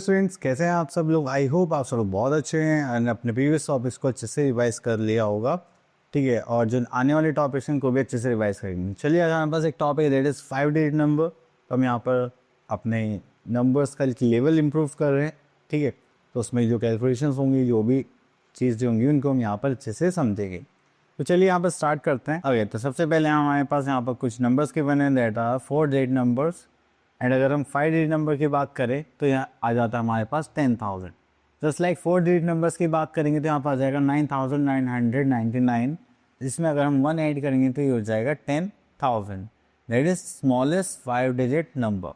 Students, कैसे हैं आप सब लोग। आई होप आप सब लोग बहुत अच्छे हैं एंड अपने प्रीवियस टॉपिक्स को अच्छे से रिवाइज कर लिया होगा, ठीक है। और जो आने वाले टॉपिक्स हैं उनको भी अच्छे से रिवाइज करेंगे। चलिए, आज हमारे पास एक टॉपिक है दैट इज़ 5 डिजिट नंबर। तो हम यहाँ पर अपने नंबर्स का लेवल इम्प्रूव कर रहे हैं, ठीक है। तो उसमें जो कैलकुलेशंस होंगी, जो भी चीज़ें होंगी, उनको हम यहाँ पर अच्छे से समझेंगे। तो चलिए यहाँ पर स्टार्ट करते हैं। ओके, तो सबसे पहले हमारे पास यहाँ पर कुछ नंबर्स के बने that are 4 digit numbers. And अगर हम 5 डिजिट नंबर की बात करें तो यहाँ आ जाता है हमारे पास 10,000। जस्ट लाइक 4 डिजिट नंबर्स की बात करेंगे तो यहाँ पर आ जाएगा 9,999, जिसमें अगर हम 1 ऐड करेंगे तो ये हो जाएगा 10,000। That is smallest 5 digit number,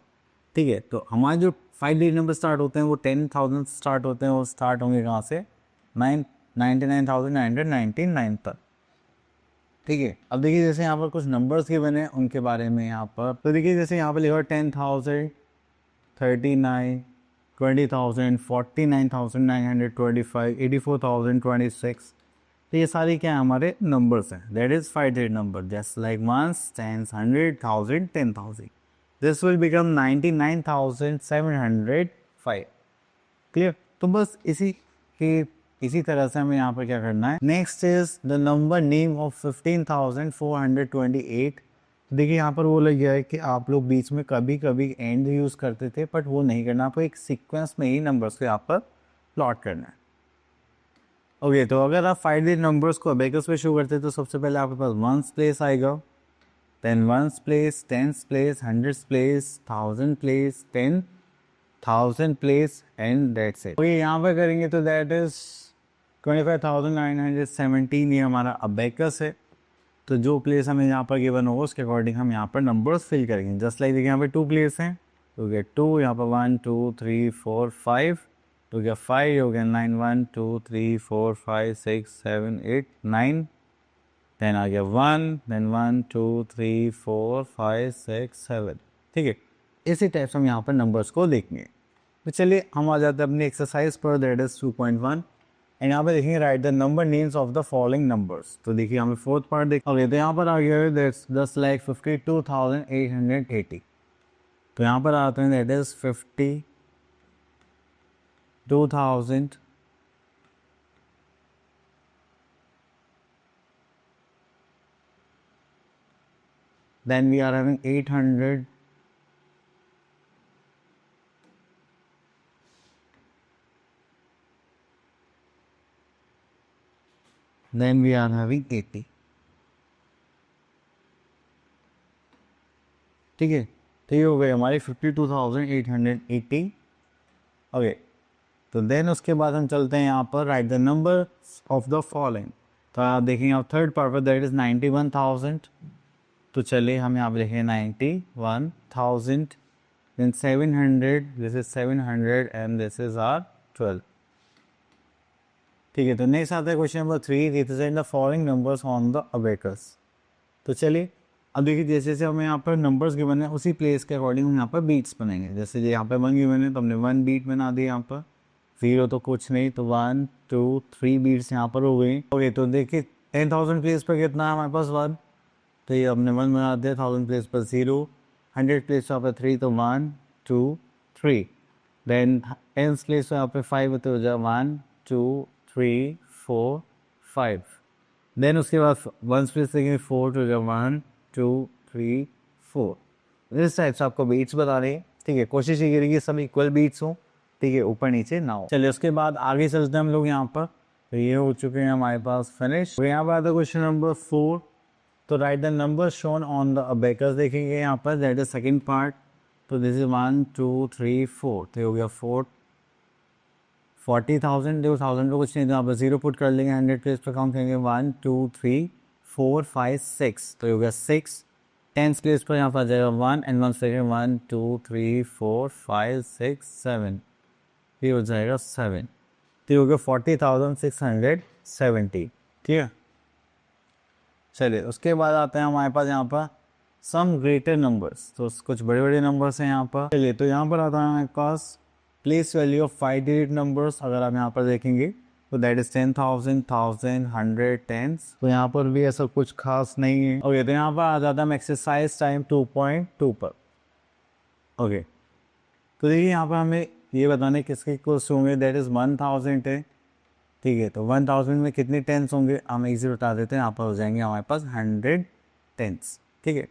ठीक है। तो हमारे जो 5 डिजिट नंबर स्टार्ट होते हैं वो 10,000 स्टार्ट होते हैं। वो स्टार्ट होंगे कहाँ से? 99,999 तक, ठीक है। अब देखिए, जैसे यहाँ पर कुछ नंबर्स के बने उनके बारे में यहाँ पर। तो देखिए, जैसे यहाँ पर लिखा 10,000, 39, 20,000, 49,925, 84,026। तो ये सारी क्या है? हमारे नंबर्स हैं। That is 5 digit number, just like 1, 10, 100, 1000, 10,000। This will become 99,705। Clear? तो बस इसी तरह से हमें यहाँ पर क्या करना है। Next is the number name of 15,428। देखिए, यहाँ पर वो लग गया है कि आप लोग बीच में कभी कभी एंड यूज़ करते थे, बट वो नहीं करना। आपको एक सीक्वेंस में ही नंबर्स को यहाँ पर प्लॉट करना है। ओके, तो अगर आप 5 डिजिट नंबर्स को अबेकस पे शो करते हैं तो सबसे पहले आपके पास 1s प्लेस आएगा, then 1s place, 10s place, 100s place, 1000 place, 10,000 place and that's it. Okay, यहाँ पर करेंगे तो दैट इज 25,917। ये हमारा अबेकस है। तो जो प्लेस हमें यहाँ पर गिवन होगा उसके अकॉर्डिंग हम यहाँ पर नंबर्स फिल करेंगे। जस्ट लाइक देखिए, यहाँ पे 2 प्लेस हैं तो गया 2, यहाँ पर 1 2 3 4 5, तो गया 5, हो गया 9 1 2 3 4 5 6 7 8 9, देन आ गया 1, देन 1 2 3 4 5 6 7, ठीक है। इसी टाइप से हम यहाँ पर नंबर्स को देखेंगे। तो चलिए हम आ जाते हैं अपनी एक्सरसाइज पर, दैट इज 2.1। एंड यहाँ पे देखेंगे right the number names of the following numbers. तो देखिए, हमें फोर्थ पार्ट देख। ओके, तो यहाँ पर आ गया है दैट्स 10,52,880। तो यहाँ पर आते हैं that is 52,000 then we are having 800, then we are having 80, ठीक है। तो ये हो गए हमारे 52,880। ओके, तो देन उसके बाद हम चलते हैं यहाँ पर write the number of the following. तो आप देखेंगे आप थर्ड पार्ट पर दैट इज 91,000। तो चलिए हम यहाँ पर देखें 91,000, then 700, this is 700 and this is are 12, ठीक है। तो नेक्स्ट आता है question number 3, represent the following numbers on the abacus. तो चलिए अब देखिए, जैसे जैसे हमें यहाँ पर नंबर्स गिवन है उसी प्लेस के अकॉर्डिंग हम यहाँ पर बीट्स बनाएंगे। जैसे यहाँ पर 1 गिवन है तो हमने 1 बीट बना दी। यहाँ पर 0 तो कुछ नहीं, तो 1 2 3 बीट्स यहाँ पर हो गई। ओके, तो देखिए 10,000 प्लेस पर कितना है हमारे पास 1, तो ये हमने 1 बना दिया। 1000 प्लेस पर 0, 100 प्लेस पर 3, तो 1 2 3, देन 10 प्लेस पर यहाँ पे 5 तो हो जाए 1 2 3 4 5, देन उसके बाद 1 प्लेस देखेंगे 4 तो हो जाए 1 2 3 4। इस टाइप से आपको बीट्स बता रहे हैं, ठीक है। कोशिश ये करेंगे सब इक्वल बीट्स हो, ठीक है, ऊपर नीचे ना हो। चलिए उसके बाद आगे चलते हैं हम लोग यहाँ पर। तो ये हो चुके हैं हमारे पास फिनिश। तो यहाँ पर आता है क्वेश्चन नंबर 4। तो right the number shown on the abacus देखेंगे यहाँ पर, दैट इज सेकंड पार्ट। तो दिस इज 1 2 3 4, तो हो गया 4 40,000। देखो 1000 पे कुछ नहीं, तो यहाँ पर 0 पुट कर लेंगे। 100 प्लेस पर काउंट करेंगे 1 2 3 4 5 6, तो हो गया 6। 10 प्लेस पर यहाँ पर आ जाएगा 1 एंड 1 सेकेंड 1 2 3 4 5 6 7, ये हो जाएगा 7, तो हो गया 40,670, ठीक है। चलिए उसके बाद आते हैं हमारे पास यहाँ पर सम ग्रेटर नंबर्स। तो कुछ बड़े बड़े नंबर्स हैं यहाँ पर। चलिए, तो यहाँ पर आता है हमारे पास place value of 5 digit numbers. अगर आप यहाँ पर देखेंगे तो दैट इज 10,000, 1000, 100, 10। तो यहाँ पर भी ऐसा कुछ खास नहीं है। ओके, तो यहाँ पर आ जाता है एक्सरसाइज टाइम 2.2 पर। ओके, तो देखिए यहाँ पर हमें ये बताने किसके इक्वल्स होंगे, दैट इज़ 1000 है, ठीक है। तो 1000 में कितने टेंस होंगे हम एक से बता देते हैं, यहाँ पर हो जाएंगे हमारे पास 100 टेंस, ठीक है।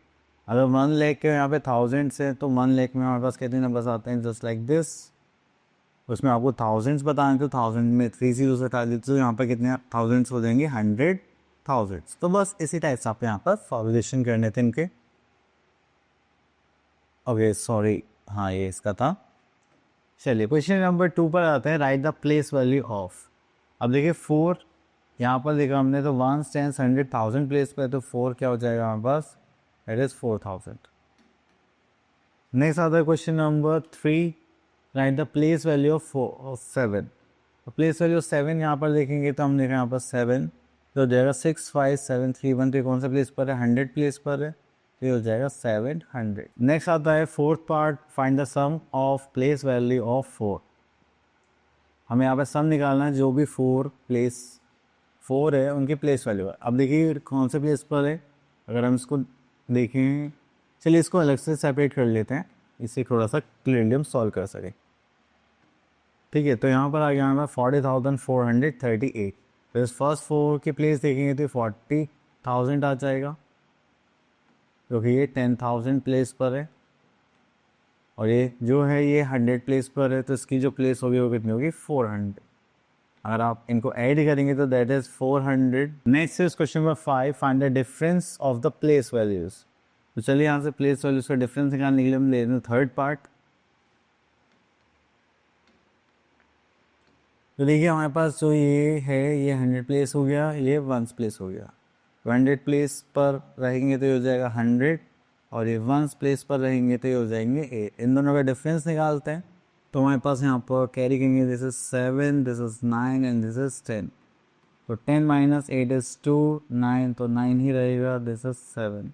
अगर 1 लाख के यहाँ पे थाउजेंड्स है तो 1 लाख में हमारे पास कितने नंबर्स आते हैं, जस्ट लाइक दिस। उसमें आपको थाउजेंड्स बताएं तो 1000 में 3 जीरो से हटा देते तो यहाँ पर कितने थाउजेंड्स हो जाएंगे, 100 थाउजेंड्स। तो बस इसी टाइप से आप यहाँ पर फॉर्मुलेशन करने थे इनके। ओके सॉरी, हाँ ये इसका था। चलिए क्वेश्चन नंबर 2 पर आते हैं, right the place value of. अब देखिए 4 यहाँ पर देखा हमने तो 1 10 100 1000 प्लेस पर, तो 4 क्या हो जाएगा हमारे पास, इट इज़ 4000। नेक्स्ट आता है question number 3, right the place value of 7। तो प्लेस वैल्यू ऑफ 7 यहाँ पर देखेंगे तो हम देखें यहाँ पर 7 तो हो जाएगा 6 5 7 3 1, तो कौन सा प्लेस पर है, 100 प्लेस पर है, ये हो जाएगा 700। नेक्स्ट आता है fourth part, find the sum of place value of 4। हमें यहाँ पे सम निकालना है, जो भी 4 है उनकी प्लेस वैल्यू है। अब देखिए कौन से प्लेस पर है, अगर हम इसको देखें, चलिए इसको अलग से सेपरेट कर लेते हैं, इससे थोड़ा सा क्लियरली हम सॉल्व कर सकें, ठीक है। तो यहाँ पर आ गया हमारा 40,438। तो इस फर्स्ट 4 की प्लेस देखेंगे तो 40,000 आ जाएगा, क्योंकि ये 10,000 प्लेस पर है, और ये जो है ये 100 प्लेस पर है, तो इसकी जो प्लेस होगी वो कितनी होगी, 400। अगर आप इनको ऐड करेंगे तो that is 400। Next is question number 5, find the difference of the place values. तो चलिए यहाँ से प्लेस वैल्यूज का डिफरेंस निकालने के लिए हम ले रहे हैं थर्ड पार्ट। तो देखिए हमारे पास जो ये है ये 100 प्लेस हो गया, ये 1 प्लेस हो गया। 100 प्लेस पर रहेंगे तो ये हो जाएगा 100, और ये 1 प्लेस पर रहेंगे तो ये हो जाएंगे 8। इन दोनों का डिफरेंस निकालते हैं। तो हमारे पास यहाँ पर कैरी करेंगे, this is 7, this is 9 and this is 10। तो 10 माइनस 8 इज 2, 9 तो 9 ही रहेगा, दिस इज 7।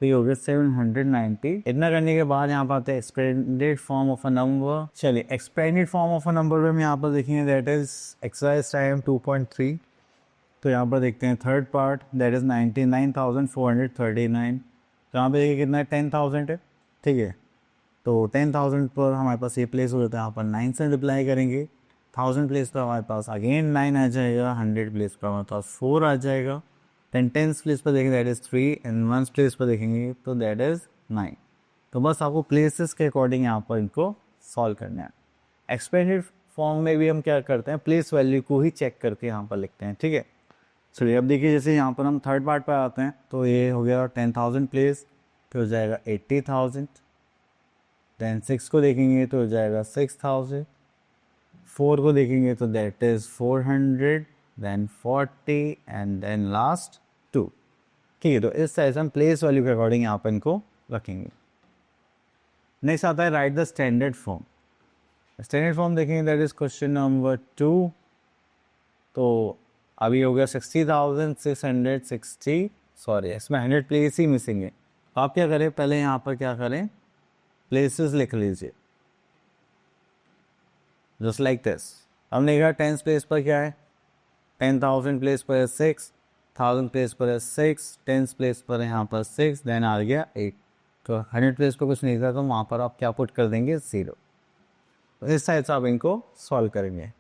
तो ये हो गया 790। इतना करने के बाद यहाँ पर आते हैं expanded form of a number. चलिए expanded form of a number में हम यहाँ पर देखेंगे, दैट इज एक्सरसाइज टाइम 2.3। तो यहाँ पर देखते हैं थर्ड पार्ट, दैट इज 99,439। तो यहाँ पे देखिए कितना है, 10,000 है, ठीक है। तो 10,000 पर हमारे पास ये प्लेस हो जाता है, यहाँ पर 9 से रिप्लाई करेंगे। 1000 प्लेस पर हमारे पास अगेन 9 आ जाएगा, 100 प्लेस पर हमारे पास 4 आ जाएगा, 10 प्लेस पर देखेंगे दैट इज़ 3, एंड 1 प्लेस पर देखेंगे तो दैट इज़ 9। तो बस आपको प्लेसेस के अकॉर्डिंग यहाँ पर इनको सॉल्व करना है। एक्सपेंडेड फॉर्म में भी हम क्या करते हैं, प्लेस वैल्यू को ही चेक करके यहाँ पर लिखते हैं, ठीक है। चलिए अब देखिए जैसे यहाँ पर हम थर्ड पार्ट पर आते हैं, तो ये हो गया 10,000 प्लेस, फिर हो जाएगा 80,000। देन 6 को देखेंगे तो हो जाएगा 6,000। 4 को देखेंगे तो that is 400, then 40 and then last 2, ठीक है। तो इस तरह से हम प्लेस वैल्यू के अकॉर्डिंग यहाँ पर इनको रखेंगे। नेक्स्ट आता है right the standard form. Standard form देखेंगे दैट इज़ क्वेश्चन नंबर 2। तो अभी हो गया 60,660, सॉरी इसमें 100 प्लेस ही मिसिंग है। तो आप क्या करें, पहले यहाँ पर क्या करें, प्लेसेस लिख लीजिए, जस्ट लाइक दिस। हमने कहा 10 प्लेस पर क्या है, 10,000 प्लेस पर है 6, 1000 प्लेस पर है 6, 10 प्लेस पर है यहाँ पर 6, देन आ गया 8। तो 100 प्लेस पर कुछ नहीं था, तो वहाँ पर आप क्या पुट कर देंगे, 0। तो इस साइड से आप इनको सॉल्व करेंगे।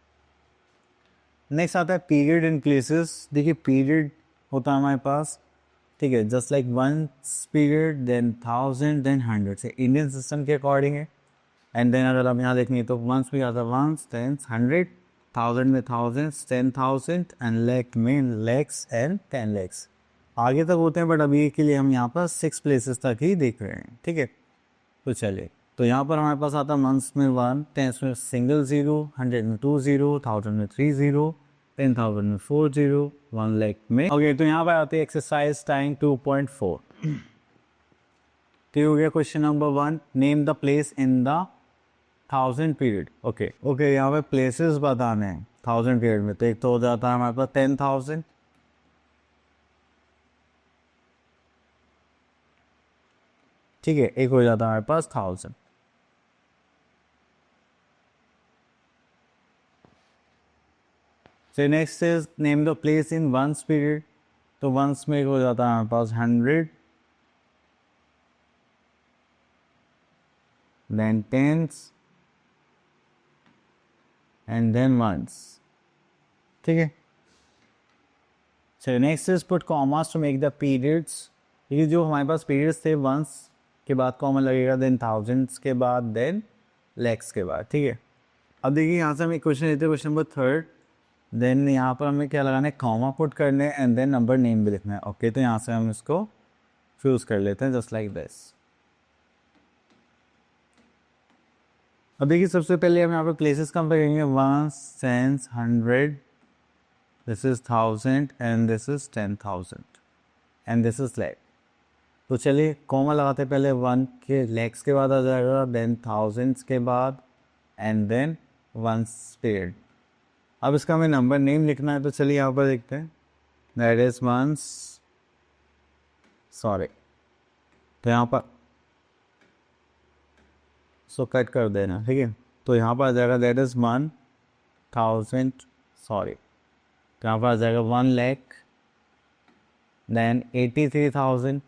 नेक्स्ट आता है पीरियड इन प्लेसेस। देखिए पीरियड होता है हमारे पास, ठीक है, just like 1 period, then 1000, then 100 से इंडियन सिस्टम के अकॉर्डिंग है। एंड देन अगर आप यहाँ देखेंगे तो 1 में आता है 1, देन 100, 1000 में 1000, 10,000 एंड लैख में लैक्स एंड 10 लैक्स आगे तक होते हैं, बट अभी के लिए हम यहाँ पर 6 प्लेसेस तक ही देख रहे हैं, ठीक है। तो चलिए, तो यहाँ पर हमारे पास आता है मंथ्स में 1, 10 में सिंगल 0, 100 में 2 0, 1000 में 3 0, 10,000 में 4 0, 1 लाख में। ओके तो यहाँ पर आते हैं एक्सरसाइज टाइम 2.4। तो हो गया question number 1, name the place in the 1000 period. Okay यहाँ पे प्लेसेस बताने हैं 1000 पीरियड में। तो एक तो हो जाता है हमारे पास 10,000, ठीक है, एक हो जाता है हमारे पास 1000। So next is name the place in ones period. तो ones में हो जाता है हमारे पास 100, then tens, and then ones, ठीक है। चलिए next is put commas to make the periods. ये जो हमारे पास पीरियड्स थे, वंस के बाद कॉमा लगेगा, देन थाउजेंड्स के बाद, देन लैक्स के बाद, ठीक है। अब देखिए यहाँ से हम एक क्वेश्चन लेते हैं, क्वेश्चन नंबर 3। देन यहाँ पर हमें क्या लगाना है, कॉमा पुट करने एंड देन नंबर नेम भी लिखना है। ओके, तो यहाँ से हम इसको चूज कर लेते हैं जस्ट लाइक दिस। अब देखिए सबसे पहले हम यहाँ पर प्लेसेस कंपेयर करेंगे, 1 सेंस 100, this is 1000 and this is 10,000 and this is lakh. तो चलिए कॉमा लगाते पहले 1 के लैक्स के बाद आ जाएगा, देन थाउजेंड्स के बाद एंड देन वंस पीरियड। अब इसका हमें नंबर नेम लिखना है, तो चलिए यहाँ पर देखते हैं, दैट इज वंस, सॉरी, तो यहाँ पर सो कट कर देना, ठीक है। तो यहाँ पर आ जाएगा दैट इज 1000, सॉरी, तो यहाँ पर आ जाएगा 1 lakh, then 83,000,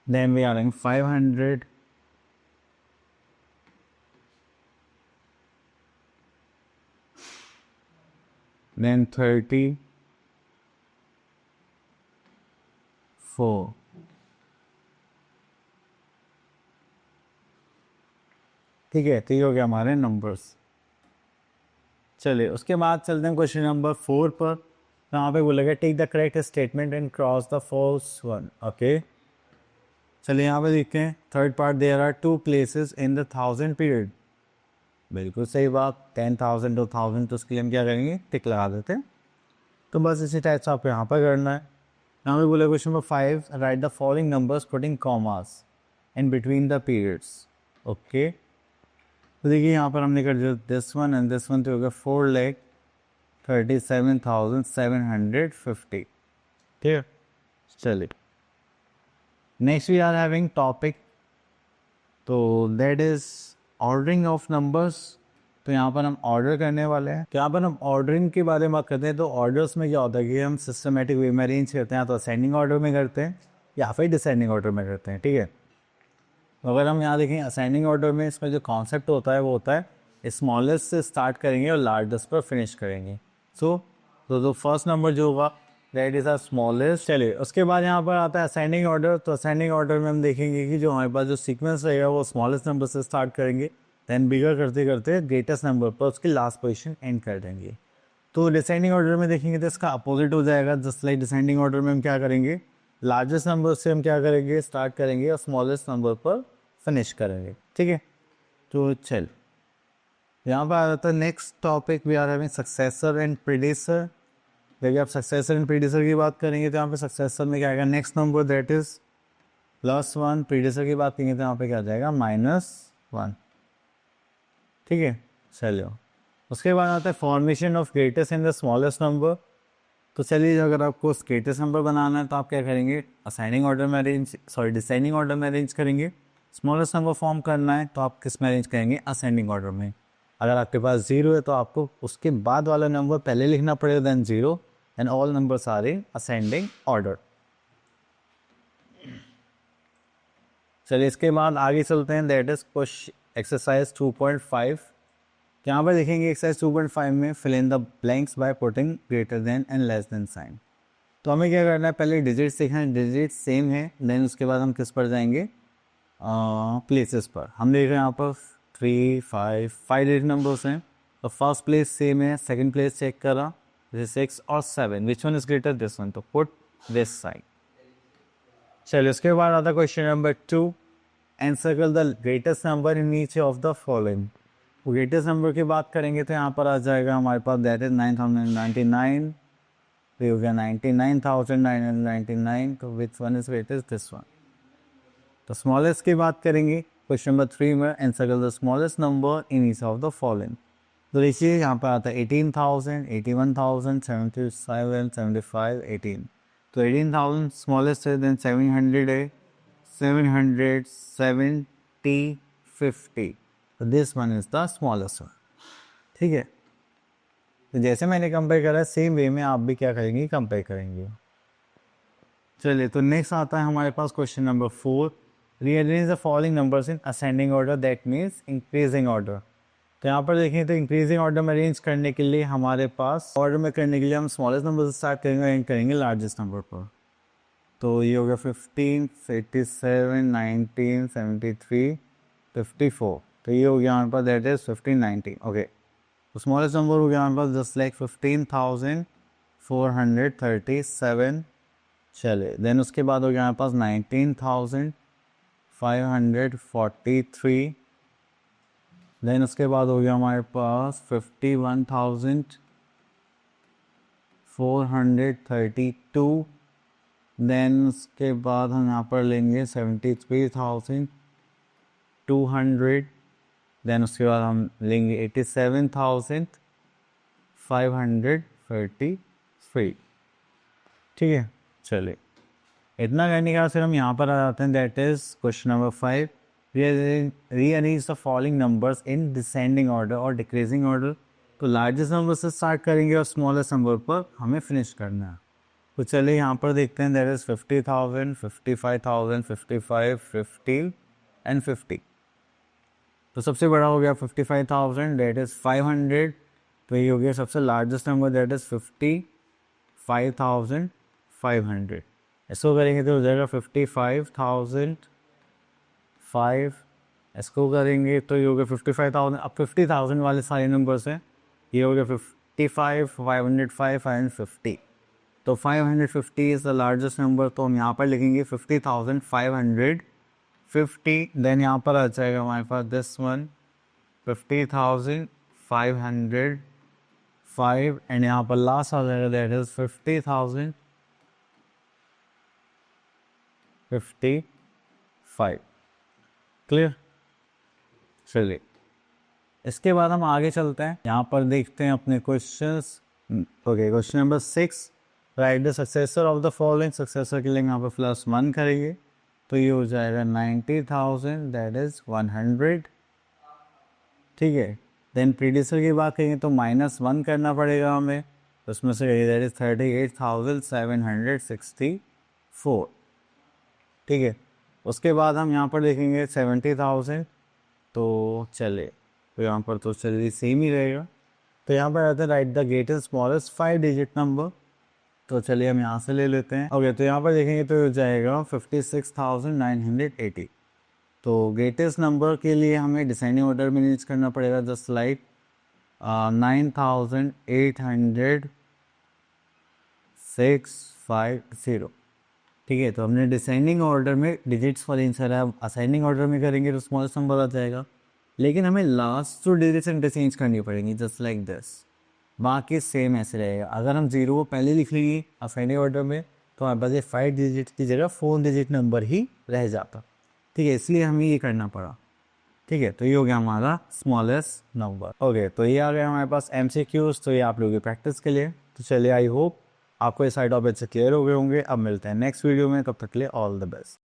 then we are in 500, then 34, ठीक है। तो ये हो गया हमारे नंबर्स। चलिए उसके बाद चलते हैं क्वेश्चन नंबर 4 पर। तो यहाँ पे बोलेगा tick the correct statement and cross the false one. Okay, चलिए यहाँ पे देखते हैं, third part, there are 2 places in the 1000 period. बिल्कुल सही बात, 10,000 to 1000, तो उसके लिए हम क्या करेंगे, टिक लगा देते हैं। तो बस इसी टाइप से आपको यहाँ पर करना है। यहाँ पे बोले question number 5, write the following numbers putting commas in between the periods. Okay, तो देखिए यहाँ पर हमने कर दिया this one and this one, तो हो गया 4,37,750, ठीक है। चलिए next we are having topic, तो that is ordering of numbers. तो यहाँ पर हम ऑर्डर करने वाले हैं। तो यहाँ पर हम ऑर्डरिंग के बारे में बात करते हैं। तो ऑर्डर्स में क्या होता है कि हम सिस्टमेटिक वे में अरेंज करते हैं, तो असेंडिंग ऑर्डर में करते हैं या फिर डिसेंडिंग ऑर्डर में करते हैं, ठीक है। तो अगर हम यहाँ देखें असेंडिंग ऑर्डर में, इसमें जो कॉन्सेप्ट होता है वो होता है स्मॉलेस्ट से स्टार्ट करेंगे और लार्जेस्ट पर फिनिश करेंगे। सो तो फर्स्ट नंबर जो होगा दैट इज़ अ स्मॉलेस्ट। चलिए उसके बाद यहाँ पर आता है असेंडिंग ऑर्डर। तो असेंडिंग ऑर्डर में हम देखेंगे कि जो हमारे पास जो सीक्वेंस रहेगा वो स्मॉलेस्ट नंबर से स्टार्ट करेंगे, देन बिगर करते करते ग्रेटेस्ट नंबर पर उसकी लास्ट पोजीशन एंड कर देंगे। तो डिसेंडिंग ऑर्डर में देखेंगे तो इसका अपोजिट हो जाएगा, जस्ट लाइक डिसेंडिंग ऑर्डर में हम क्या करेंगे, लार्जेस्ट नंबर से हम क्या करेंगे, स्टार्ट करेंगे और स्मॉलेस्ट नंबर पर फिनिश करेंगे, ठीक है। तो चल यहाँ पर आ जाता है next topic, we are having successor and predecessor. देखिए आप सक्सेसर एंड प्रीडेसर की बात करेंगे तो यहाँ पे सक्सेसर में क्या आएगा, next number that is +1। Predecessor की बात करेंगे तो यहाँ पे क्या आ जाएगा, -1, ठीक है। चलिए उसके बाद आता है formation of greatest and the smallest number. तो चलिए अगर आपको ग्रेटेस्ट नंबर बनाना है तो आप क्या करेंगे, असाइनिंग ऑर्डर में अरेंज, सॉरी डिसेंडिंग ऑर्डर में अरेंज करेंगे। स्मॉलेस्ट नंबर फॉर्म करना है तो आप किस में अरेंज करेंगे, असेंडिंग ऑर्डर में। अगर आपके पास 0 है तो आपको उसके बाद वाला नंबर पहले लिखना पड़ेगा, then 0, and all numbers are in ascending order. चलिए इसके बाद आगे चलते हैं, दैट इज एक्सरसाइज 2.5। यहाँ पर देखेंगे एक्सरसाइज 2.5 में fill in the blanks by putting greater than and less than sign. तो हमें क्या करना है, पहले डिजिट्स देखना है, डिजिट सेम है, देन उसके बाद हम किस पर जाएंगे, प्लेसेस पर। हम देख रहे हैं यहाँ पर 3, 5 डिजिट नंबर्स हैं। तो फर्स्ट प्लेस सेम है, सेकंड प्लेस चेक करा, जैसे 6 और 7, which one is greater, this one, तो पुट दिस साइड। चलिए उसके बाद आता है question number 2, encircle the greatest number in each of the following. Greatest number की बात करेंगे तो यहाँ पर आ जाएगा हमारे पास दैट इज 9,099, तो हो गया 99,999, तो which one is greatest, this one. तो स्मॉलेस्ट की बात करेंगे क्वेश्चन नंबर 3 में, encircle the smallest number in each of the following. तो देखिए यहाँ पर आता है 18,000, 81,000, 77, 75, 18। तो 18,000 स्मॉलेस्ट है, देन 700 है, 700, 70, 50, तो this one is the smallest one, ठीक है। तो जैसे मैंने कंपेयर करा सेम वे में आप भी क्या करेंगे, कंपेयर करेंगे। चलिए, तो नेक्स्ट आता है हमारे पास question number 4। Rearrange the following numbers in ascending order, that means increasing order. तो यहाँ पर देखें तो इंक्रीजिंग ऑर्डर में अरेंज करने के लिए हमारे पास ऑर्डर में करने के लिए हम स्मॉलेस्ट नंबर से स्टार्ट करेंगे, एंड करेंगे लार्जेस्ट नंबर पर। तो ये हो गया 15, 87, 19, 73, 54। तो ये हो गया हमारे पास, दैट इज 15, 19। ओके, तो स्मॉलेस्ट नंबर हो गया हमारे पास जस्ट लाइक 15,437। चले, देन उसके बाद हो गया हमारे पास 19,543। देन उसके बाद हो गया हमारे पास 51,432। देन उसके बाद हम यहाँ पर लेंगे 73,200। देन उसके बाद हम लेंगे 87,533। ठीक है, चलिए, इतना करने के बाद फिर हम यहाँ पर आ जाते हैं, that is question number 5। Rearrange the following numbers in descending order और डिक्रीजिंग ऑर्डर। तो लार्जेस्ट नंबर से स्टार्ट करेंगे और स्मॉलेस्ट नंबर पर हमें फिनिश करना है। तो चलिए यहाँ पर देखते हैं, दैट इज 50,000, 55,000, 55, 50 एंड 50। तो सबसे बड़ा हो गया 55,000, दैट इज 500। तो ये हो गया सबसे लार्जेस्ट नंबर, दैट इज 55,500। इसको करेंगे तो हो जाएगा 55,005। इसको करेंगे तो ये हो गया 55,000। अब 50,000 वाले सारे नंबर्स हैं, ये हो गया 55, 505 एंड 50। तो 550 इज़ द लार्जेस्ट नंबर, तो हम यहाँ पर लिखेंगे 50,550। देन यहाँ पर आ जाएगा हमारे पास दिस वन 50,505, एंड यहाँ पर लास्ट आ जाएगा, दैट इज 50,055। क्लियर? चलिए, इसके बाद हम आगे चलते हैं, यहाँ पर देखते हैं अपने questions. Okay, question number 6, right the successor of the following. Successor के लिए यहाँ पर +1 करेंगे, तो ये हो जाएगा 90,000, दैट इज 100। ठीक है, देन प्रीडिसर की बात करेंगे तो -1 करना पड़ेगा हमें, तो उसमें से दैट इज 38,764। ठीक है, उसके बाद हम यहाँ पर देखेंगे 70,000। तो चले, तो यहाँ पर तो चलिए सेम ही रहेगा। तो यहाँ पर आता है right the greatest smallest 5 digit number. तो चलिए हम यहाँ से ले लेते हैं। ओके, तो यहाँ पर देखेंगे तो हो जाएगा 56,980। तो ग्रेटेस्ट नंबर के लिए हमें डिसेंडिंग ऑर्डर में यूज करना पड़ेगा, जस्ट लाइक 9,80650। ठीक है, तो हमने डिसेंडिंग ऑर्डर में डिजिट्स फॉर आंसर है। अब असेंडिंग ऑर्डर में करेंगे तो स्मॉलेस्ट नंबर आ जाएगा, लेकिन हमें लास्ट 2 डिजिट्स इंटरचेंज करनी पड़ेंगी, जस्ट लाइक दिस। बाकी सेम ऐसे रहेगा। अगर हम 0 को पहले लिख लेंगे असेंडिंग ऑर्डर में, तो हमारे पास ये 5 डिजिट की जगह 4 डिजिट नंबर ही रह जाता। ठीक है, इसलिए हमें ये करना पड़ा। ठीक है, तो ये हो गया हमारा स्मॉलेस्ट नंबर। ओके, तो ये आ गया हमारे पास MCQs। तो ये आप लोगों की प्रैक्टिस के लिए। तो चलिए, आई होप आपको ये सारे टॉपिक से क्लियर हो गए होंगे। अब मिलते हैं नेक्स्ट वीडियो में, तब तक के लिए ऑल द बेस्ट।